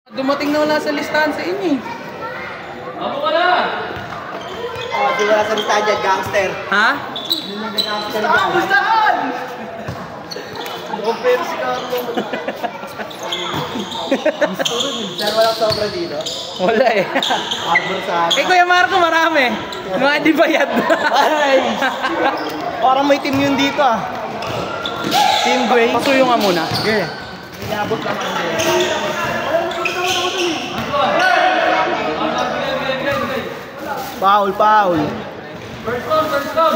Dumating na wala sa listahan sa inyo eh. Amo ka na! Di wala sa listahan dyan, gangster. Ha? Gangster dyan. Listahan! Compare si Carlo. Saan walang sobra dito? Wala eh. Arbor sa akin. Kay Kuya Marco marami. Mga di bayad. Ay! Parang may team yun dito ah. Team Gray. Pasuyo nga muna. Sige. Inabot naman din. Foul, foul. First down!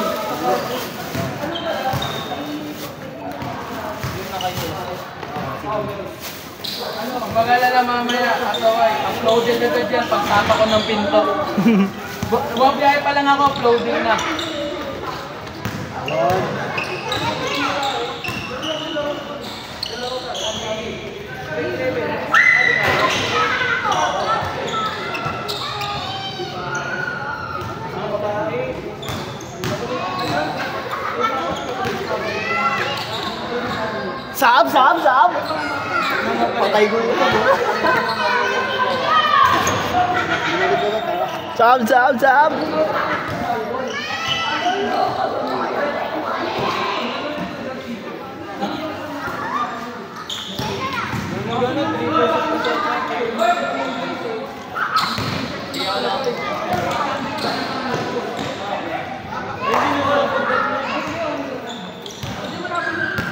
Pagpagala na mamaya, asaway. Uploaded na dyan pagsapa ko ng pinto. Buwag biyahe pa lang ako, uploading na. Sab! Patay ko ito. Sab!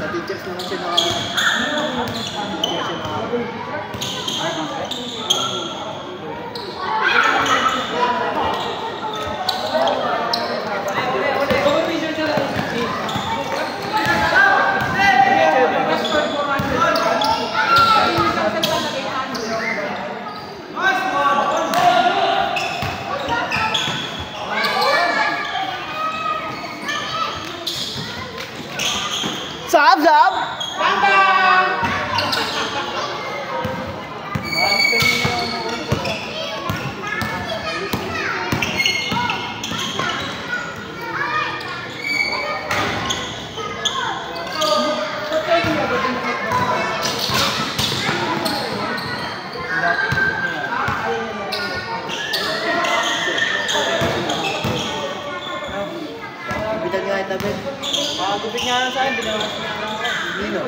Sa teachers naman Sab! Bitan nga ito, Ben. Gupit nga lang sa akin, binawas niya lang ako. Nino?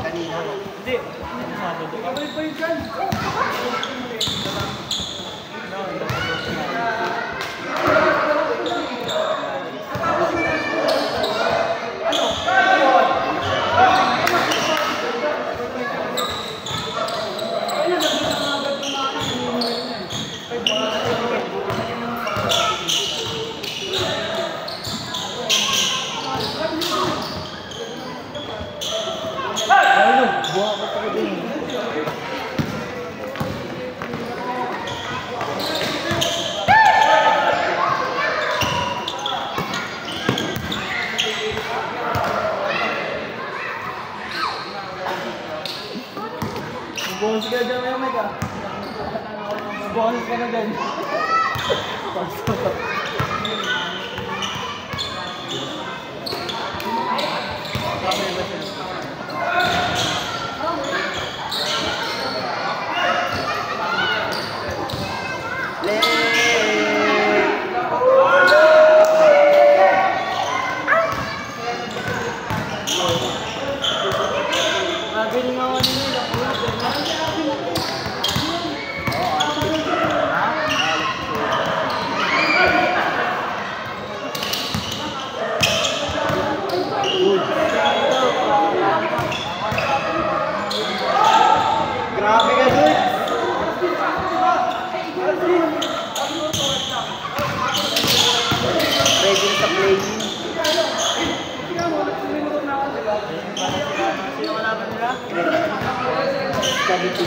Kanina. Hindi. Kabalik pa yun dyan. Bonus ka dyan, Mega. Bonus ka na dyan. Grabe ka, dude. Ready na sa playing. Sino kalaban nila? Kabiti.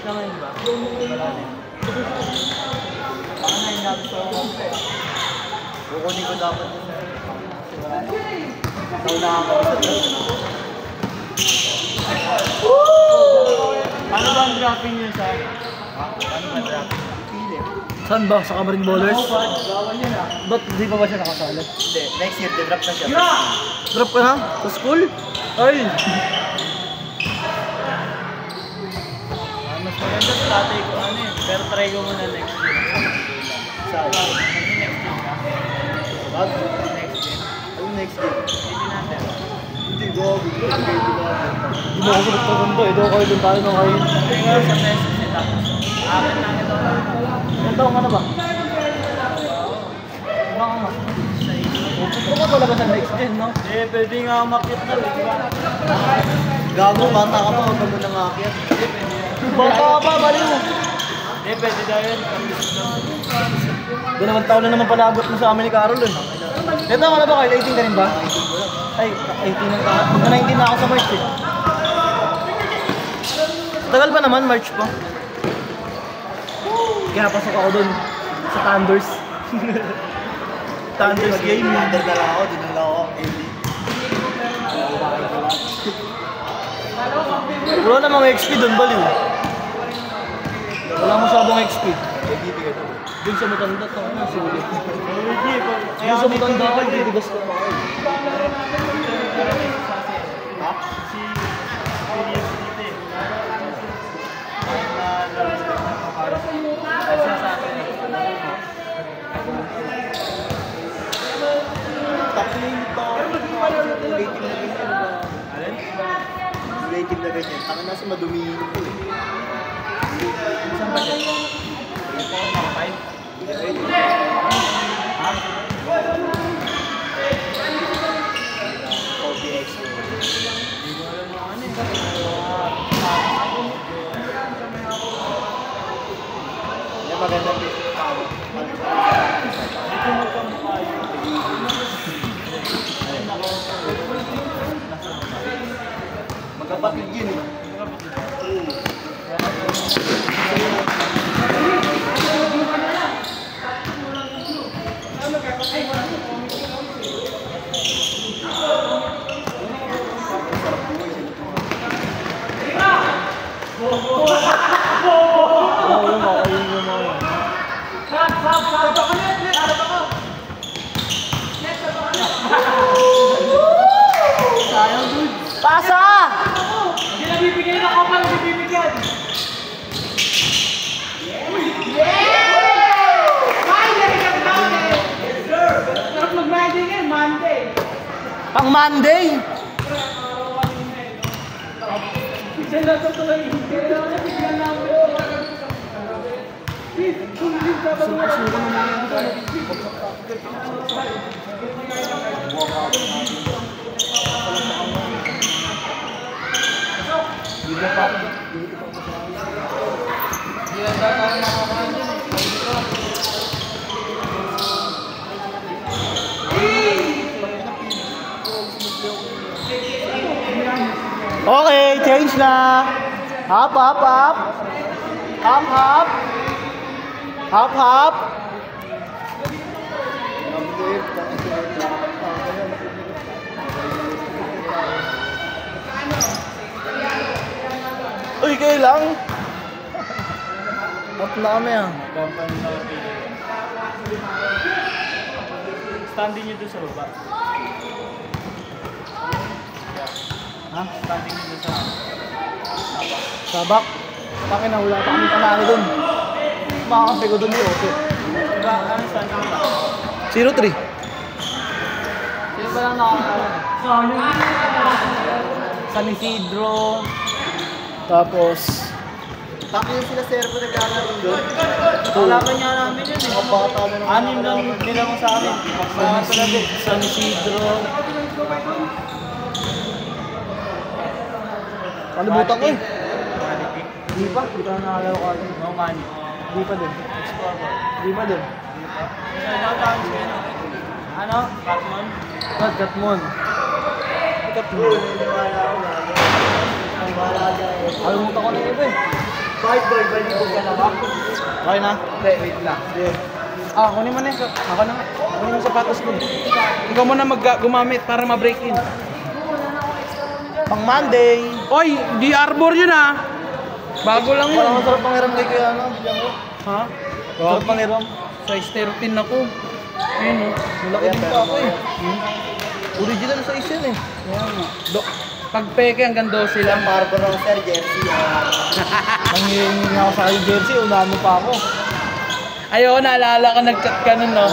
naman, di ba? Malalim. Baka na yung dapat sa mga kukunin ko dapat yun. Ikaw na ako. Paano ba ang dropping yun sa... Paano ba dropping? Pili. Saan ba? Sa Camarin Ballers? Gawan yun ah. Ba't di pa ba siya nakasali? Hindi, next year, drop na siya. Drop ka na? Sa school? Ay! Mas maganda sa tatay ko ano yun. Pero try ko muna next year. Saan? Next year ka. Bag? Next year. Ano next day? Hindi natin. Hindi ko. Hindi mo ako sa pagkakanda. Ito ako doon tayo na kayo. Try ko sa pesos nila. Akin lang ito. Ilan taong ka na ba? Baka nga. Ito ka talaga sa next gen, no? Eh, pwede nga umakyat na. Di ba? Gago, bata ka pa. Huwag ka muna maakyat. Hindi, pwede yan. Bata ka pa, baliw. Hindi, pwede daw yan. Doon naman taon na naman palabot mo sa amin ni Carol, eh. Ito ka na ba, Carl? 18 ka rin ba? Ay, 18 ang ka. Magka-19 na ako sa March, eh. Tagal pa naman, March pa. Kaya pasok ako doon sa Thunders. Thunders game. Thunder na lang ako, din na lang ako. Wala namang XP doon, baliw. Wala masyadong XP. Doon sa matanda ka, ano, sulit. Doon sa matanda ka, titigas ka. Ha? Si Williams dito eh. Ayun na lang sa mga para sa akin eh. Takling to. Rating na ganyan ba? Alin? Rating na ganyan. Taka nasa madumihin ko eh. Saan ba siya? Ito, mga 5. OBX. Hindi ko alam mga ano eh. Yan maganda po. Dito magkamukha yun. Magkapatid yun eh. Pasa! Hindi na bibigyan ako pa ng bibigyan. Sarap mag-riding yan, Monday. Pang Monday! Diyan lang sa tuloy. Kailangan na bigyan namin. Please, kung hindi ka ba Okay, change na. Hop, hop, hop. Hop, hop. Hop, hop. Uy, kayo lang. Hop na kami ah. Standing nyo doon sa baba. Ha? Standing nyo doon sa Sabak. Bakit na wala pa kami panalo dun. Makakampi ko dun yung okay. Diba, ano standing nyo? 0-3. Sino ba lang nakakala? San Isidro. Tapos, Takyo sila servo naglalaro doon. Kalaban niya namin yun eh. Anim lang nila mo sa amin. Mga talabi. San Isidro. kalimutan ko eh. Maliki. Hindi pa, hindi pa nakalaro ka. No money. Hindi pa din. Explorer. Hindi pa din. Ano tawag siya no? Ano? Catmon? Gatmon. Gatmon. Kalimutan ko na iba eh. Bakit balibo ka na ba? Okay na? Hindi, wait lang. Kunin mo na yun. Ako na nga. Kunin mo yung sapatos ko. Ikaw mo na gumamit para ma-break in. Pang Monday. Oy, di arbor yun ah. Bago lang yun. Parang masarap pangiram kay Kuya ano, bigyan ko. Ha? Masarap pangiram. Size 13 ako. Ayun oh. Malaki din pa ako eh. Original size yan eh. Kaya nga. Pag peke hanggang 12 lang. Marble ng sir, jersey. Nangihingi ako sa aking jersey, unahan mo pa ako. Ayoko, naalala ka, nag-chat ka nun, no?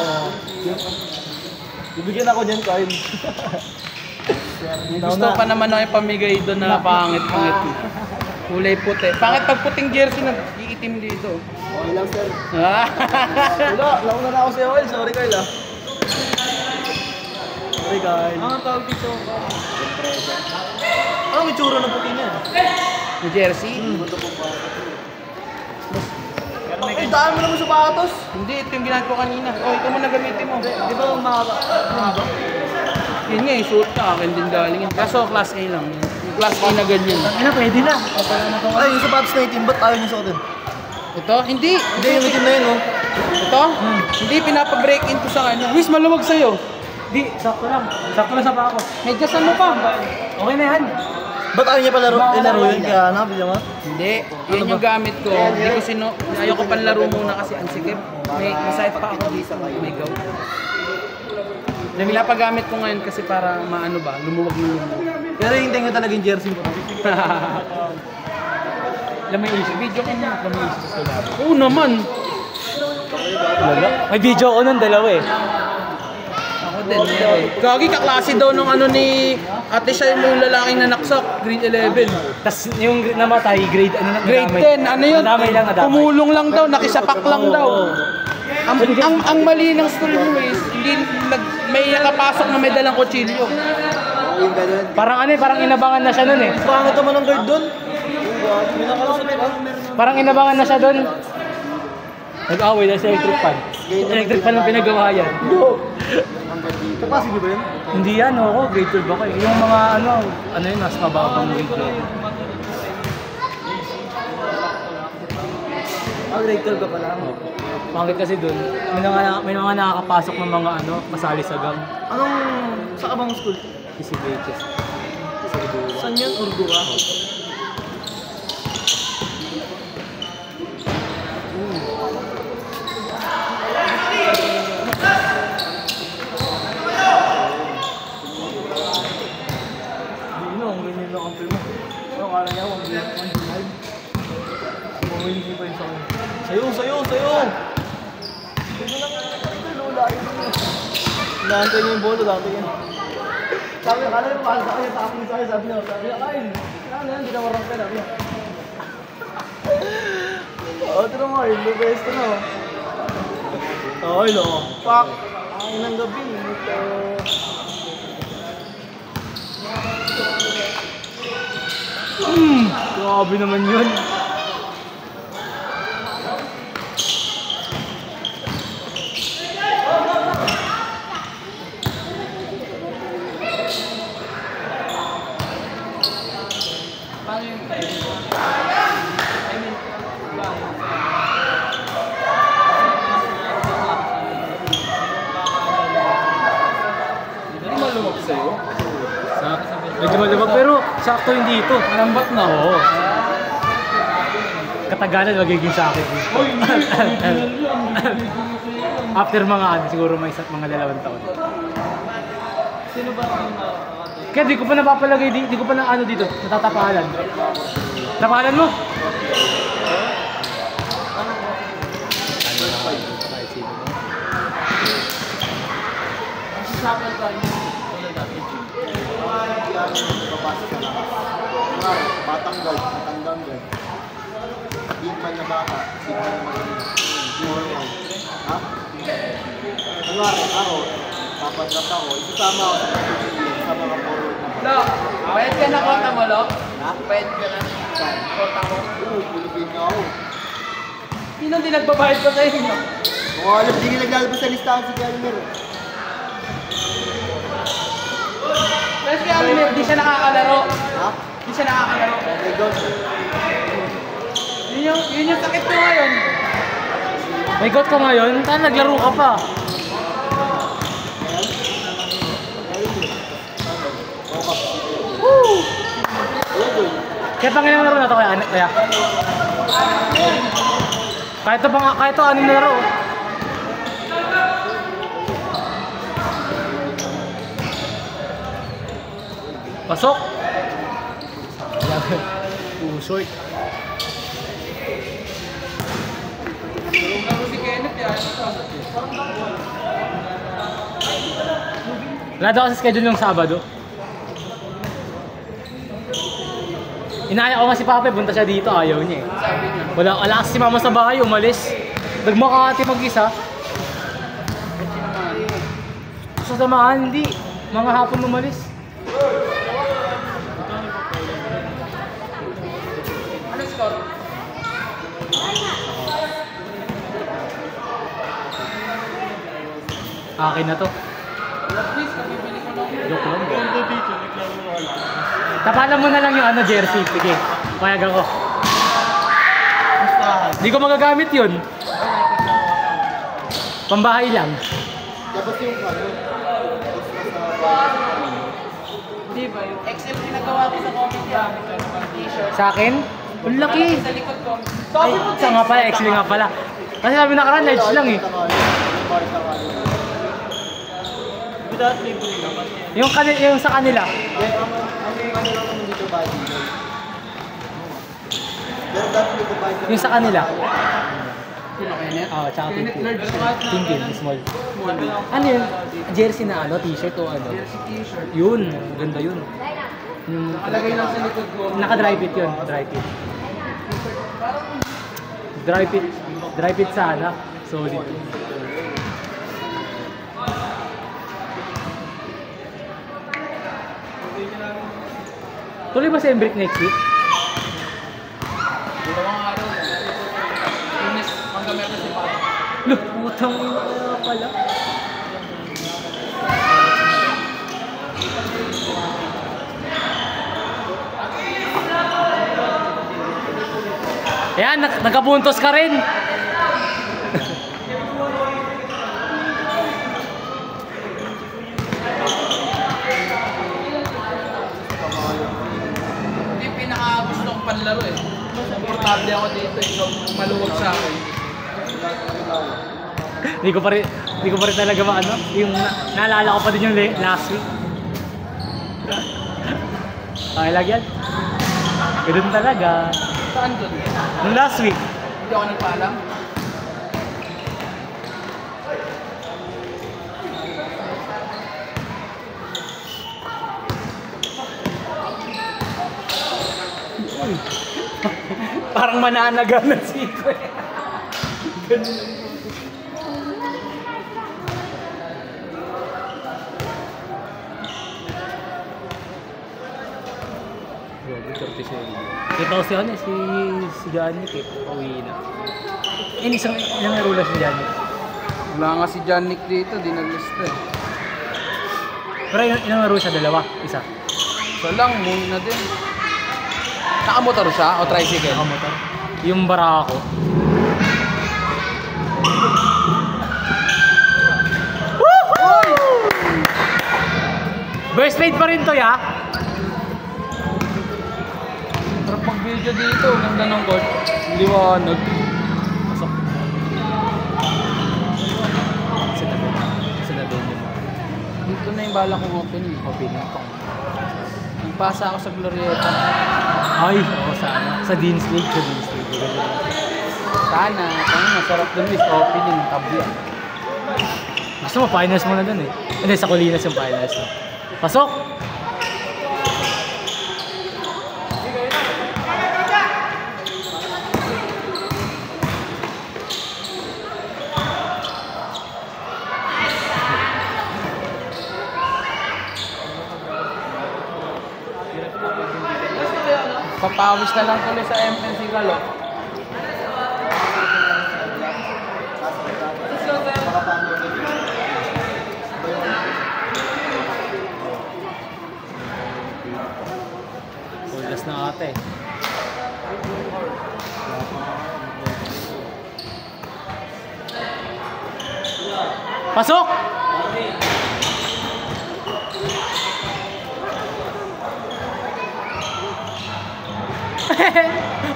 Bibigyan ako dyan, Kyle. Gusto pa naman ako yung pamigay doon na pangit-pangit. Kulay puti. Pangit pag puting jersey, nag-iitim dito. Okay lang sir. Wala, launa na ako si Oil. Sorry, Kyle ah. Sorry, Kyle. Ang tawag dito. Anong itsura ng puti niya? Yung jersey? Ay, daan mo naman sapatos. Hindi, ito yung ginagawa ko kanina. Ito mo na gamitin mo. Di ba mahaba? Yun nga, suot ka. Akin din galing yun. Kaso class A lang. Yung class A na ganyan. Ano, pwede na. Ay, yung sapatos na itim, ba't ayaw niyo suotin? Ito? Hindi. Hindi, yung itim na yun, oh. Ito? Hindi, pinapa-break in ko sa kanya. Wish, maluwag sa'yo. Hindi, sakto lang. Sakto lang sa pa ako. Medyasan mo pa. Okay na yan. Ba't ayaw niya palaro yun? Kaya ano, bilya mo? Hindi, yan yung gamit ko. Hindi ko ayaw ko panlaro muna kasi ang sikip. May masayat pa ako dito. May gout. Pinapagamit ko ngayon kasi para maano ba, lumuwag. Pero hintay nga talaga yung jersey mo. Alam mo yung isip? Video ko na. Alam mo yung isip ko. Oo naman. May video ko nun, dalawa eh. Ako din. Gagi, kaklase daw nung ano ni ate siya yung lalaking nanaksak, grade 11. Tapos yung namatay, grade ano na? Grade 10, ano yun? Nadamay lang, nadamay. Pumulong lang daw, nakisapak lang daw. Ang mali ng story mo is, hindi may nakapasok na may dalang kutsilyo. Yung ganun. Parang ano eh, parang inabangan na siya nun eh. Pangit naman ang guard doon. May nakalusot ba? Parang inabangan na siya doon. Nag-away na sa electric fan. Electric fan ang pinagawa yan. Kapasi di ba yun? Hindi yan, ako. Grade 12 ako eh. Yung mga ano yun, mas mababang grade 12. Grade 12 ka pala. Pangit kasi doon, may mga nakakapasok ng mga ano, masali sa gang. Anong, sa kabang school? PCBHS. Saan yun? Urduga? Akala niya, huwag niya. Bumili pa yun sa akin. Sayo! Hindi lang lula yun. Naantay niya yung bolo, dati yan. Sabi niya, kala niya, mahal sa kanya, tapos sa akin, sabi niya, kain. Kala niya, dinawarang ka, sabi niya. Ito na mga, yung best ko na. Okay, no. Pak! Ang ng gabi. Grabe naman yun. Hindi maluwag sa'yo. Medyo maluwag pero sakto hindi ito. Lambat na. Oo. Katagalan magiging sa akin. After mga ano, siguro may mga 2 taon. Sino ba ang Kaya di ko pa napapalagay, di ko pa na ano dito, natatapalan. Tapalan mo? Sapal tayo. Batang guard, matandang guard. Big man na baka, big man na forward. Ha? Kunwari, ako, papadrat ako, isasama ako sa mga forward na Lo, bayad ka na kota mo, Lo? Ha? Bayad ka na? Kota mo? Oo, Pilipino ako. Sino din nagbabayad pa sa inyo? Kung alam, hindi naglalabas sa listahan si Calmer. Pero si Almer, di siya nakakalaro. Ha? Di siya nakakalaro. Okay, go. Yun Yun yung sakit ko ngayon. May got ko ngayon, naglaro ka pa. Woo! Kaya pangilang laro na to kaya? Kahit to anong laro. Pasok! Short. Laro si Kenneth yan. Wala daw kasi schedule yung Sabado. Inaya ko nga si Papa, punta siya dito, ayaw niya eh. Sabi niya. Wala kasi si Mama sa bahay, umalis. Nagmakati mag-isa. Sa samahan, hindi. Mga hapon umalis. Ano score? Akin na to. Please, kabibili ko lang. Joke lang. Tapalan mo na lang yung jersey. Sige, payag ako. Hindi ko magagamit yun. Pambahay lang. Dapat yung Hindi ba? Yung XL ginagawa ko sa comment yan. T-shirt. Sa akin? Ang laki. Sa likod ko. Ay, sa nga pala, XL nga pala. Kasi sabi nakaraan, large lang eh. Yung sa kanila. Yung sa kanila. Sino Kenneth? Oo, tsaka Kenneth Tintin. large. Tintin, small. Ano yun? Jersey na t-shirt o ano? Jersey t-shirt. Yun, ganda yun. Yung Nakalagay lang sa likod ko. naka-dry fit yun, dry fit. Dry fit sana. Solid. Tuloy ba si Embrick next week? Dalawang araw na. Tunis, hanggang meron si Papa. Look, putang ina kaya pala. Ayan, nagkapuntos ka rin. Ito yung pinaka-gusto kong panlaro eh. Komportable ako dito eh. So, maluwag sa akin. Hindi ko pa rin talaga maano. Yung naalala ko pa din yung last week. Okay lang yan. Ganun talaga. Saan doon? Nung last week. Hindi ako nagpaalam. Parang mananaga na si Iko eh. Kita ko si ano si Janik eh. Pauwi na. Ilang laro na si Janik. Wala nga si John Nick dito, di nag-lista eh. Pero ilang laro siya? Dalawa? Isa? So lang, muna din. Nakamotor siya o tricycle? Nakamotor. Yung Barako. Burst rate pa rin to ya. Sarap mag-video dito, ganda ng court. Liwanag. Pasok. Kasi na doon yung Dito na yung bala kong open eh. open. Nagpasa ako sa Glorieta. Ay, oo, sana. Sa Dean's League. Sana, masarap dun is opening, tabla. Gusto mo, finals mo na dun eh. Hindi, sa Colinas yung finals mo. Pasok! Papawis na lang tuloy sa MNC Galo. Full gas na ate. Pasok!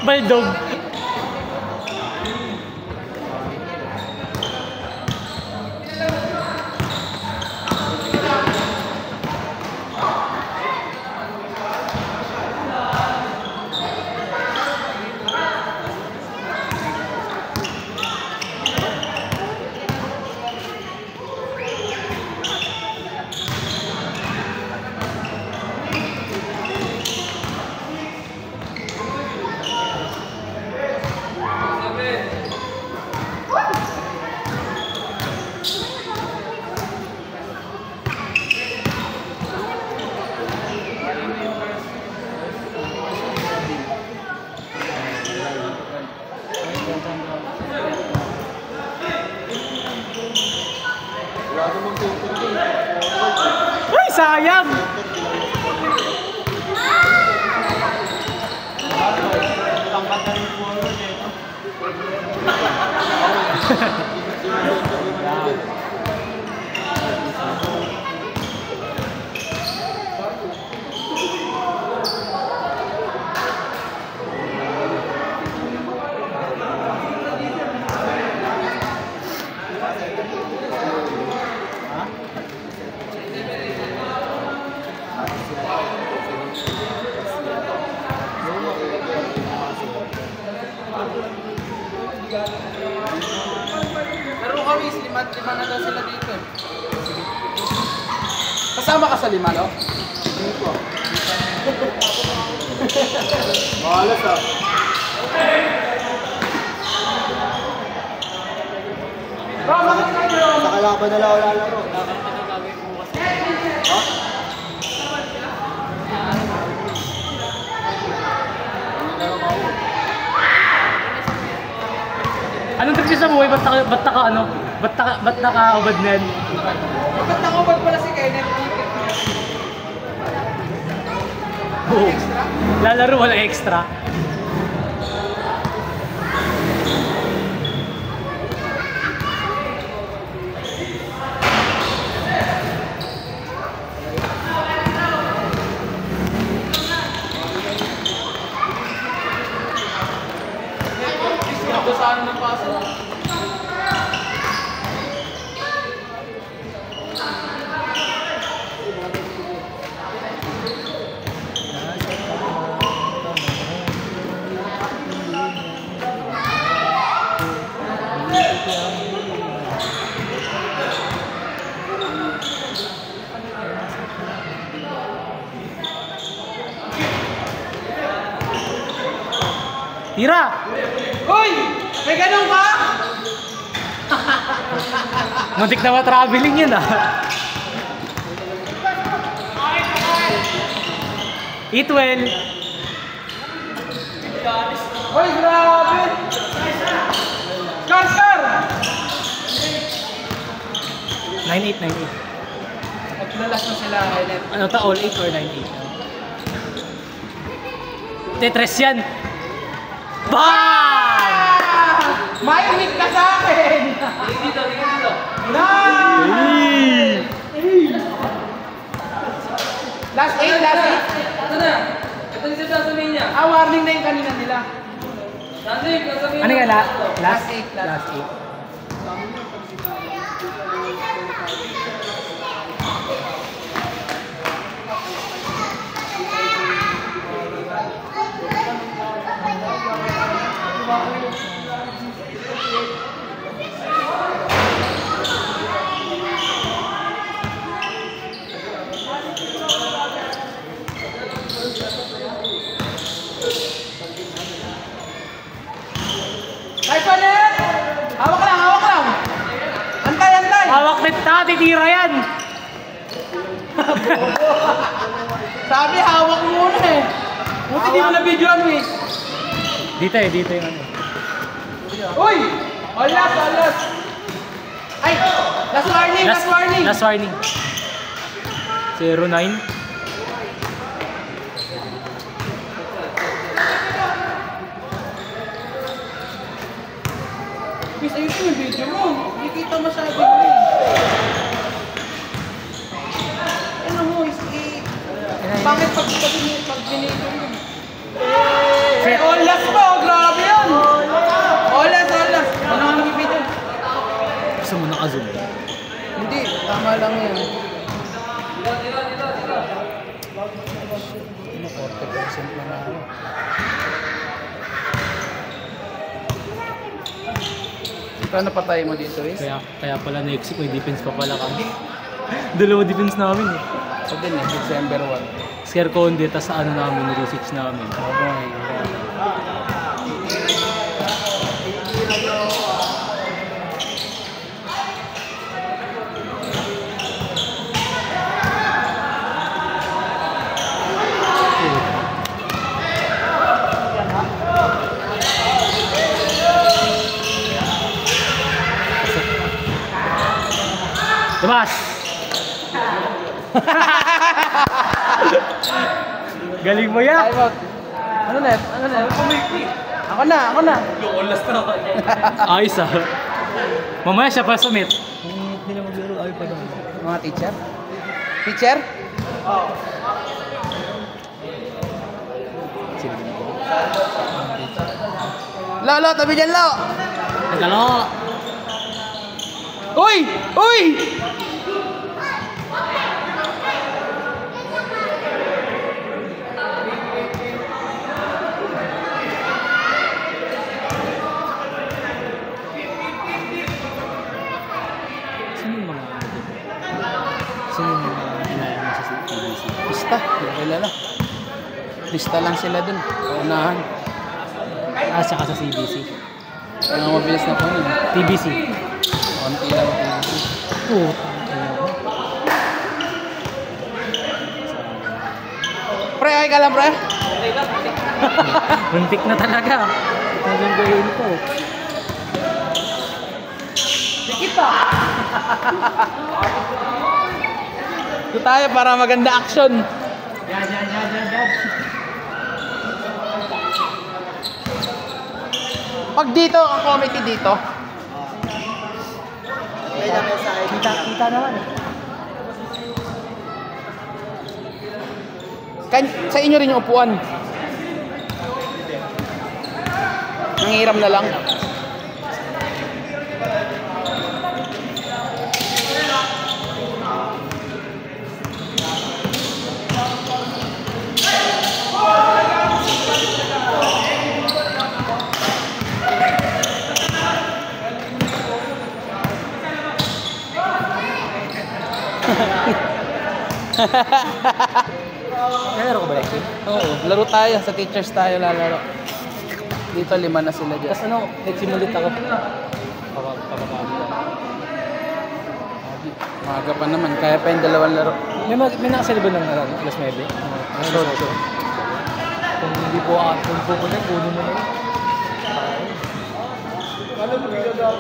Baldog. Ay, sayang! Laro kami, lima na daw sila dito. Kasama ka sa lima, no? Hindi ko. Mahalas ah. Sa kalaban na lang ako lalaro. Ha? Anong trick sa buhay? Ba't naka-ubad na yan? Ba't nakubad pala si Kenneth? Oo. Lalaro, walang extra. Ako saan ng paso? Tira! Uy! May ganun ka? Muntik na ma-traveling yun ah. Eat well. Uy, grabe! Scar! 9-8, 9-8. Naglalas na sila, Kenneth. Ano ta, all 8 or 9-8? Tetris yan. BAM! May hit ka sa akin! Dito. Hey! Last 8. Ito na. Ito yung sasabihin niya. Warning na yung kanina nila. Sasabihin, sasabihin. Ano nga la? Last eight. Last 8. Nice one, Ned! Hawak lang! Antay! Hawak net na, titira yan. Sabi, hawak muna eh. Buti di mo na videoan eh. Dito yung ano. Uy! Last! Ay! Last warning! Last warning. 0-9. Miss, ayun yung video mo. Hindi kita masyado mo eh. Ano mo, pangit pag binito yun. Olas pa, grabe yun! Olas! Ano nga mag-ibito? Gusto mo naka-zoom? Hindi, tama lang yun. Ano, 40% na ako. Kano patay mo dito, Riz? Kaya pala next week may defense pa pala kami. Dalawa defense namin eh. So din eh, December 1. Scare Conde, tas ano namin, research namin. Okay. Labas! Galing mo yan! Time out. Ano na? Ako na. Ayos ah. Mamaya siya pa sumit. Hindi na maglaro, ayaw pa lang. Mga teacher? Teacher? Oo. Lo, tabi dyan, Lo! Nagalo! Uy! Sino yung mga inayang mo sa TBC? Lista, hindi kilala. Lista lang sila dun. Unahan. Saka sa CBC. Yung mabilis na po yun. TBC. Konti lang ang PBC. Oo. Pre, okay ka lang, pre? Muntik na talaga. Talagang gawin ko. Ito tayo para maganda action. Yan. Pag dito, ang committee dito, Kita naman eh. sa inyo rin yung upuan. Nangiram na lang. Laro ko ba Lexi? Oo, laro tayo. Sa teachers tayo lalaro. Dito 5 na sila dyan. Tapos ano, Lexi ulit ako. Papapami. Maaga pa naman. Kaya pa yung 2 laro. May nakasali ba ng alas 9? Short. Kung hindi po kung pupunta, kunin mo na yun. Alam mo, ginagawa.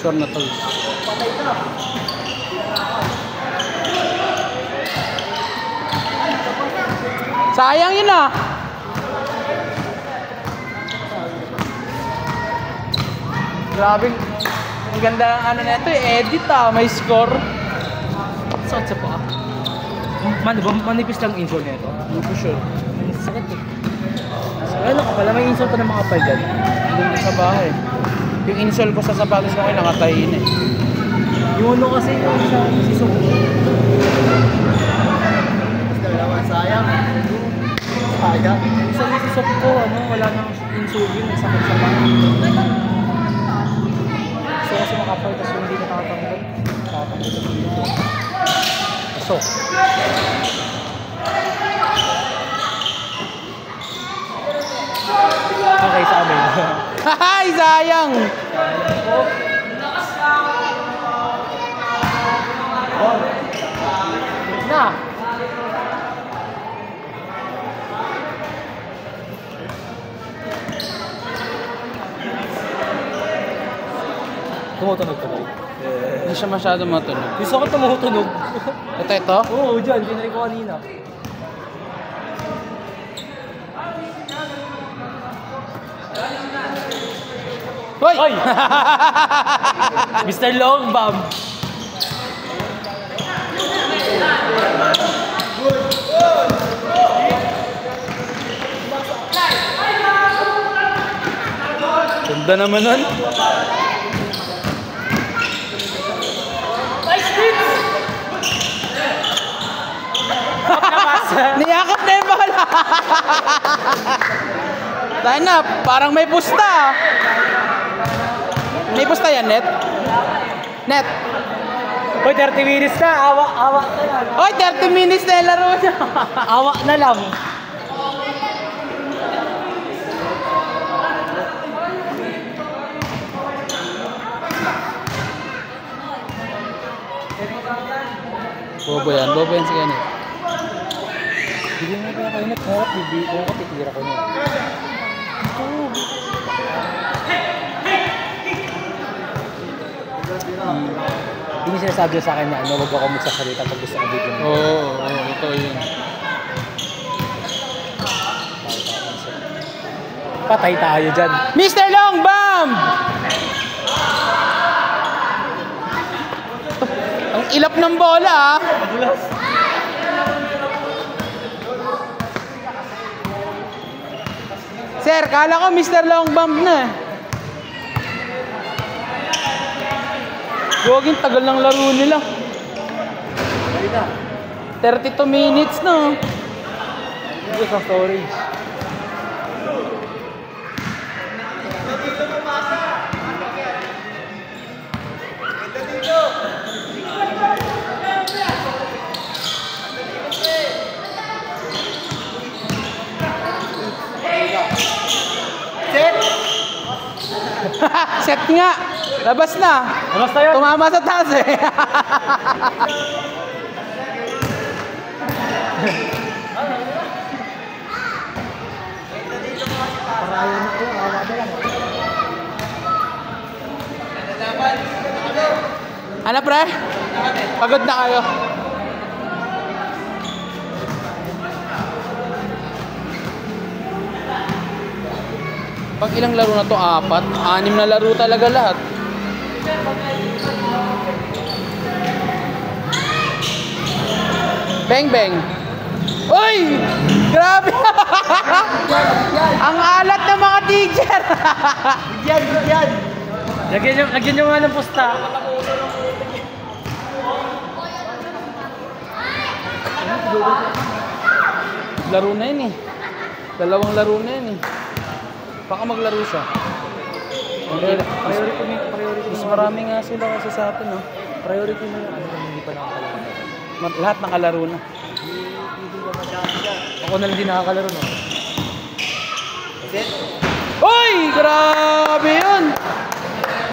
Sure na tools. Sayang yun ah. Grabe. Ang ganda ng ano na ito eh. Edit ah. May score. Sakit sa paa. Manipis lang insole nito. Hindi ko sure. Sakit eh. Ano ka pala, may insole pa ng mga kapal dyan. Doon sa bahay. Yung insole ko sa sapatos ko ay nakatayin eh. Yung ano kasi yung sa sisok. Sayang. Sa sisok ko, wala nang insole yun. Sakit sa paa. Gusto kasi makapal kasi hindi nakakatanggal. Nakakatanggal sa dito. Pasok. Okay sa amin. Hahay! Sayang! Na! Tumutunog ka ba? Hindi siya masyado matunog. Gusto ko tumutunog. Ito? Oo, dyan. Dinari ko kanina. Hoy! Hoy! Mr. Long Bomb. Ganda naman nun. Niyakap na yung bala. Dahil na, parang may pusta. May pusta yan, Net? Net? Hoy, 30 minutes na. Awa na yan. Hoy, 30 minutes na yung laro niya. Awa na lang. Bobo yan si Kenneth. Hindi mo kaya kayo nagharap. Hindi ko titira ko niya. Hindi niya sinasabi sa akin na ano, wag ako magsasalita pag gusto ko bigyan mo. Oo, ito yun. Patay tayo dyan. Mr. Long Bomb! Ang ilap ng bola, ah. Sir, kala ko Mr. Long Bomb na. Goging tagal ng laro nila. 32 minutes na. Hindi sa storage. Set nga. Labas na. Labas na yun. Tumama sa taas eh. Ano pre? Pagod na kayo. Pag ilang laro na to? 4? 6 na laro talaga lahat. Bang bang. Uy! Grabe! Ang alat ng mga teacher! Bigyan! Lagyan nyo nga ng pusta. Laro na yun eh. Dalawang laro na yun eh. Baka maglaro siya. Priority Mas marami nga sila kasi sa atin, oh. Priority mo yung ano kung hindi pa nakakalaro. Lahat nakalaro na. Ako na lang din nakakalaro, no? Uy! Grabe yun!